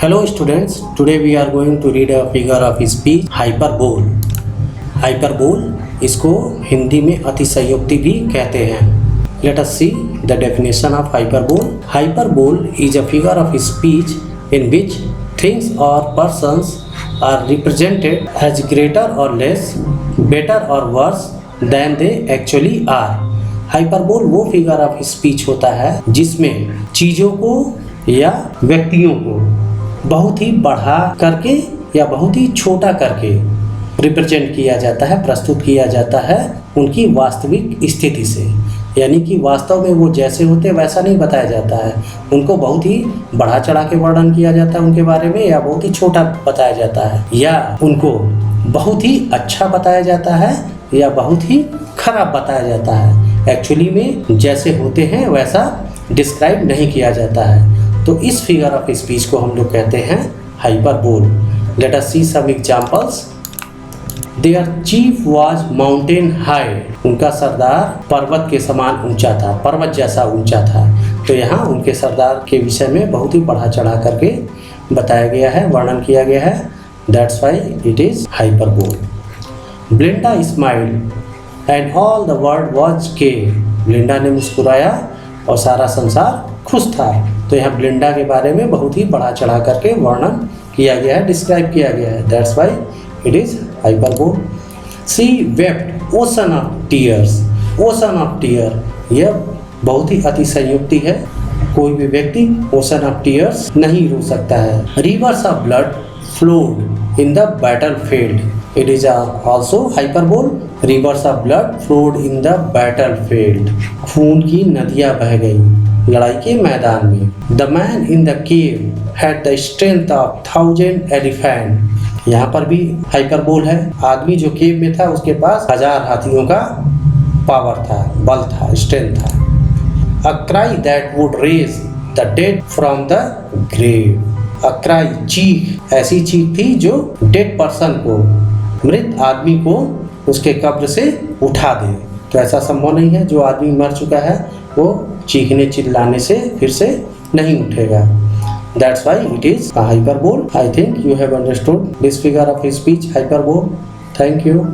Hello students, today we are going to read a figure of speech hyperbole. Hyperbole इसको हिंदी में अतिशयोक्ति भी कहते हैं. Let us see the definition of hyperbole. Hyperbole is a figure of speech in which things or persons are represented as greater or less, better or worse than they actually are. Hyperbole वो figure of speech होता है जिसमें चीज़ों को या व्यक्तियों को बहुत ही बढ़ा करके या बहुत ही छोटा करके रिप्रेजेंट किया जाता है, प्रस्तुत किया जाता है उनकी वास्तविक स्थिति से. यानी कि वास्तव में वो जैसे होते वैसा नहीं बताया जाता है, उनको बहुत ही बढ़ा चढ़ा के वर्णन किया जाता है उनके बारे में, या बहुत ही छोटा बताया जाता है, या उनको बहुत ही अच्छा बताया जाता है या बहुत ही खराब बताया जाता है. एक्चुअली में जैसे होते हैं वैसा डिस्क्राइब नहीं किया जाता है. तो इस फिगर ऑफ स्पीच को हम लोग कहते हैं hyperbole. Let us see some examples. Their chief was mountain high. उनका सरदार पर्वत के समान ऊंचा था, पर्वत जैसा ऊंचा था. तो यहाँ उनके सरदार के विषय में बहुत ही बढ़ा चढ़ा करके बताया गया है, वर्णन किया गया है. That's why it is hyperbole. Belinda smiled and all the world was gay. Belinda ने मुस्कुराया और सारा संसार खुश था. तो यहाँ ब्लिंडा के बारे में बहुत ही बढ़ा चढ़ा करके वर्णन किया गया है, डिस्क्राइब किया गया है. That's why it is hyperbole. She wept ocean of tears. Ocean of tear यह बहुत ही अतिशयोक्ति है. कोई भी व्यक्ति ओशन ऑफ टीयर्स नहीं रो सकता है. Reverse of blood flowed in the battle field. It is also hyperbole. Reverse of blood flowed in the battle field. खून की नदियां बह गई लड़ाई के मैदान में. The man in the cave had the strength of 1000 elephant. यहाँ पर भी हाइपरबोल है. आदमी जो केव में था उसके पास 1000 हाथियों का पावर था, बल था, स्ट्रेंथ था. A cry that would raise the dead from the grave. A cry चीख, ऐसी चीख थी जो डेड पर्सन को, मृत आदमी को उसके कब्र से उठा दे. तो ऐसा संभव नहीं है. जो आदमी मर चुका है वो चीखने चिल्लाने से फिर से नहीं उठेगा. That's why it is a hyperbole. I think you have understood this figure of speech, hyperbole. Thank you.